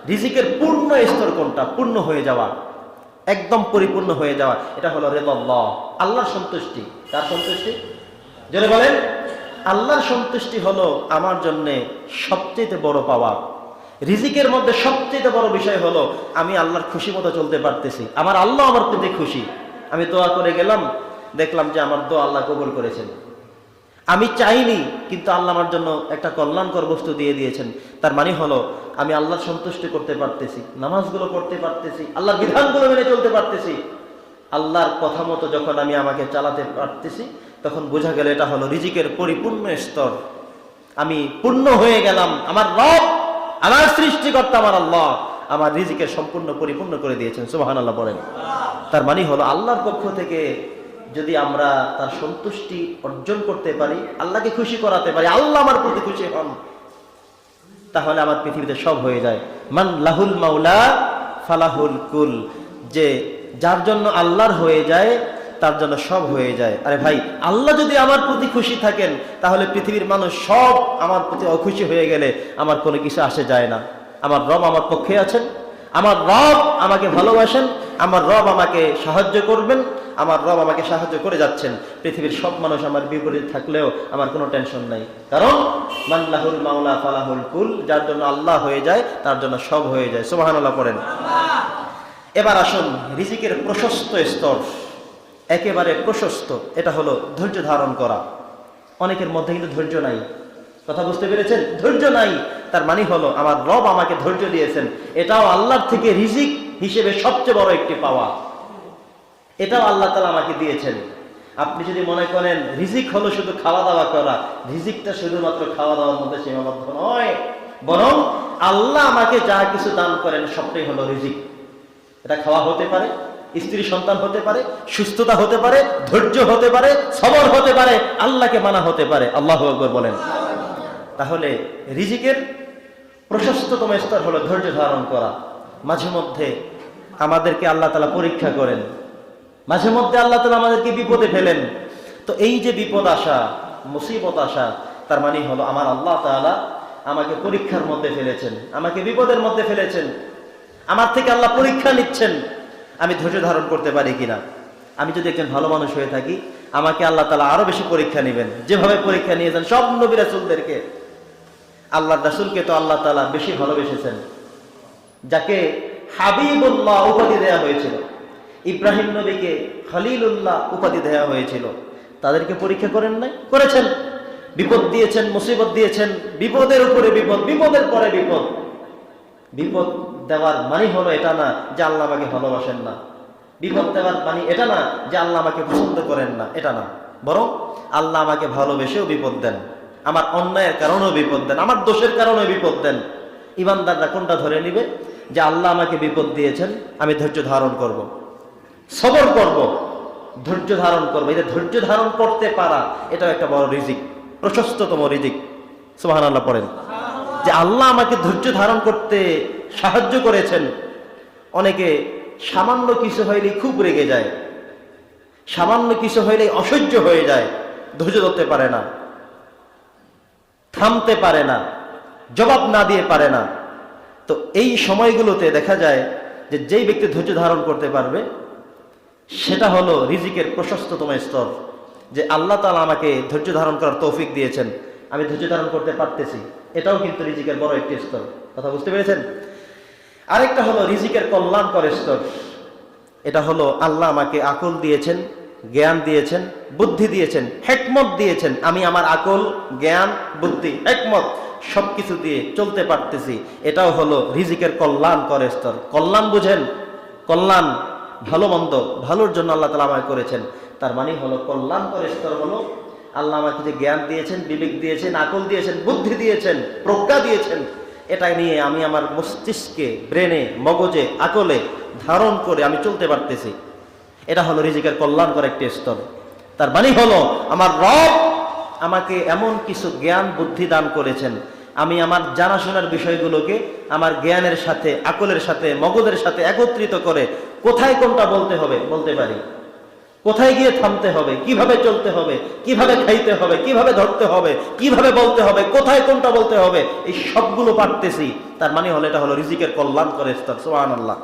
রিজিকের পূর্ণ স্তর কোনটা? পূর্ণ হয়ে যাওয়া, একদম পরিপূর্ণ হয়ে যাওয়া, এটা হলো রিদাল্লাহ, আল্লাহর সন্তুষ্টি। কার সন্তুষ্টি? জোরে বলেন। আল্লাহর সন্তুষ্টি হলো আমার জন্য সবচেয়ে বড় পাওয়া। রিজিকের মধ্যে সবচেয়ে বড় বিষয় হলো আমি আল্লাহর খুশি মতো চলতে পারতেছি, আমার আল্লাহ আমার প্রতি খুশি। আমি দোয়া করে গেলাম, দেখলাম যে আমার দোয়া আল্লাহ কবুল করেছেন। আমি চাইনি, কিন্তু আল্লাহ আমার জন্য একটা কল্যাণকর বস্তু দিয়ে দিয়েছেন। তার মানে হলো আমি আল্লাহর সন্তুষ্টি করতে পারতেছি, নামাজগুলো পড়তে পারতেছি, আল্লাহর বিধানগুলো মেনে চলতে পারতেছি। আল্লাহর কথা মতো যখন আমি আমাকে চালাতে পারতেছি, তখন বোঝা গেল এটা হলো রিজিকের পরিপূর্ণ স্তর। আমি পূর্ণ হয়ে গেলাম। আমার রব, আমার সৃষ্টিকর্তা, আমার আল্লাহ আমার রিজিকের সম্পূর্ণ পরিপূর্ণ করে দিয়েছেন। সুবহানাল্লাহ বলেন। তার মানে হলো আল্লাহর পক্ষ থেকে যদি আমরা তার সন্তুষ্টি অর্জন করতে পারি, আল্লাহকে খুশি করাতে পারি, আল্লাহ আমার প্রতি খুশি হন, তাহলে আমার পৃথিবীতে সব হয়ে যায়। মান লাহুল মাওলা ফালাহুল কুল, যে যার জন্য আল্লাহর হয়ে যায় তার জন্য সব হয়ে যায়। আরে ভাই, আল্লাহ যদি আমার প্রতি খুশি থাকেন, তাহলে পৃথিবীর মানুষ সব আমার প্রতি অখুশি হয়ে গেলে আমার কোনো কিছু আসে যায় না। আমার রব আমার পক্ষে আছেন, আমার রব আমাকে ভালোবাসেন, আমার রব আমাকে সাহায্য করবেন, আমার রব আমাকে সাহায্য করে যাচ্ছেন। পৃথিবীর সব মানুষ আমার বিপরীত থাকলেও আমার কোনো টেনশন নাই, কারণ মান লাহুল মাওলা ফালাহুল কুল, যার জন্য আল্লাহ হয়ে যায় তার জন্য সব হয়ে যায়। সুবহানাল্লাহ পড়েন। এবার আসুন রিজিকের প্রশস্ত স্তর, একেবারে প্রশস্ত, এটা হলো ধৈর্য ধারণ করা। অনেকের মধ্যে কিন্তু ধৈর্য নাই। কথা বুঝতে পেরেছেন? ধৈর্য নাই। তার মানে হলো আমার রব আমাকে ধৈর্য দিয়েছেন, এটাও আল্লাহর থেকে রিজিক হিসেবে সবচেয়ে বড় একটি পাওয়া, এটাও আল্লাহ তাআলা আমাকে দিয়েছেন। আপনি যদি মনে করেন রিজিক হলো শুধু খাওয়া দাওয়া করা, রিজিকটা শুধুমাত্র খাওয়া দাওয়ার মধ্যে সীমাবদ্ধ নয়, বরং আল্লাহ আমাকে যা কিছু দান করেন সবটাই হলো রিজিক। এটা খাওয়া হতে পারে, স্ত্রী সন্তান হতে পারে, সুস্থতা হতে পারে, ধৈর্য হতে পারে, সবর হতে পারে, আল্লাহকে মানা হতে পারে। আল্লাহু আকবার বলেন। তাহলে রিজিকের প্রশস্ততম স্তর হলো ধৈর্য ধারণ করা। মাঝে মধ্যে আমাদেরকে আল্লাহ তাআলা পরীক্ষা করেন, মাঝে মধ্যে আল্লাহ তাআলা আমাদেরকে বিপদে ফেলেন। তো এই যে বিপদ আসা, মুসিবত আসা, তার মানে হলো আমার আল্লাহ তাআলা আমাকে পরীক্ষার মধ্যে ফেলেছেন, আমাকে বিপদের মধ্যে ফেলেছেন, আমার থেকে আল্লাহ পরীক্ষা নিচ্ছেন আমি ধৈর্য ধারণ করতে পারি কিনা। আমি যদি একজন ভালো মানুষ হয়ে থাকি, আমাকে আল্লাহ তাআলা আরো বেশি পরীক্ষা নেবেন, যেভাবে পরীক্ষা নিয়েছেন সব নবী রাসূলদেরকে। আল্লাহর রাসূলকে তো আল্লাহ তাআলা বেশি ভালোবেসেছেন, যাকে হাবিবুল্লাহ উপাধি দেওয়া হয়েছিল, ইব্রাহিম নবীকে খলিলুল্লাহ উপাধি দেওয়া হয়েছিল, তাদেরকে পরীক্ষা করেন নাই? করেছেন। বিপদ দিয়েছেন, মুসিবত দিয়েছেন, বিপদের উপরে বিপদ, বিপদের পরে বিপদ। বিপদ দেওয়ার মানে হলো এটা না যে আল্লাহ আমাকে ভালোবাসেন না, বিপদ দেওয়ার মানে এটা না যে আল্লাহ আমাকে পছন্দ করেন না, এটা না, বরং আল্লাহ আমাকে ভালোবেসেও বিপদ দেন, আমার অন্যায়ের কারণেও বিপদ দেন, আমার দোষের কারণেও বিপদ দেন। ইমানদাররা কোনটা ধরে নিবে? যে আল্লাহ আমাকে বিপদ দিয়েছেন, আমি ধৈর্য ধারণ করব, সবর করব, ধৈর্য ধারণ করব। এটা ধৈর্য ধারণ করতে পারা, এটাও একটা বড় রিজিক, প্রশস্ততম রিজিক। সুবহানাল্লাহ পড়েন। যে আল্লাহ আমাকে ধৈর্য ধারণ করতে সাহায্য করেছেন। অনেকে সামান্য কিছু হইলেই খুব রেগে যায়, সামান্য কিছু হইলেই অসহ্য হয়ে যায়, ধৈর্য ধরতে পারে না, থামতে পারে না, জবাব না দিয়ে পারে না। তো এই সময়গুলোতে দেখা যায় যে যেই ব্যক্তি ধৈর্য ধারণ করতে পারবে, সেটা হলো রিজিকের প্রশস্ততম স্তর। যে আল্লাহ তাআলা আমাকে ধৈর্য ধারণ করার তৌফিক দিয়েছেন, আমি ধৈর্য ধারণ করতে পারতেছি, এটাও কিন্তু রিজিকের বড় একটি স্তর। কথা বুঝতে পেরেছেন? আরেকটা হলো রিজিকের কল্যাণকর স্তর। এটা হলো আল্লাহ আমাকে আকল দিয়েছেন, জ্ঞান দিয়েছেন, বুদ্ধি দিয়েছেন, হিকমত দিয়েছেন। আমি আমার আকল, জ্ঞান, বুদ্ধি, হিকমত সবকিছু দিয়ে চলতে পারতেছি, এটাও হলো রিজিকের কল্যাণকর স্তর। কল্যাণ বুঝেন? কল্যাণ ভালো মন্দ, ভালোর জন্য আল্লাহ তাআলা আমাকে করেছেন। তার মানে হলো কল্যাণকর স্তর হলো আল্লাহ আমাকে যে জ্ঞান দিয়েছেন, বিবেক দিয়েছেন, আকল দিয়েছেন, বুদ্ধি দিয়েছেন, প্রজ্ঞা দিয়েছেন, এটা নিয়ে আমি আমার মস্তিষ্কে, ব্রেনে, মগজে, আকলে ধারণ করে আমি চলতে পারতেছি, এটা হলো রিজিকের কল্যাণকর একটি স্তর। তার মানে হলো আমার রব আমাকে এমন কিছু জ্ঞান বুদ্ধি দান করেছেন, আমি আমার জানাশোনার বিষয়গুলোকে আমার জ্ঞানের সাথে, আকলের সাথে, মগজের সাথে একত্রিত করে কোথায় কোনটা বলতে হবে বলতে পারি, কোথায় গিয়ে থামতে হবে, কিভাবে চলতে হবে, কিভাবে খাইতে হবে, কিভাবে ধরতে হবে, কিভাবে বলতে হবে, কোথায় কোনটা বলতে হবে, এই সবগুলো পারতেছি। তার মানে হলো এটা হলো রিজিকের কল্যাণ করে স্তর। সুবহানাল্লাহ।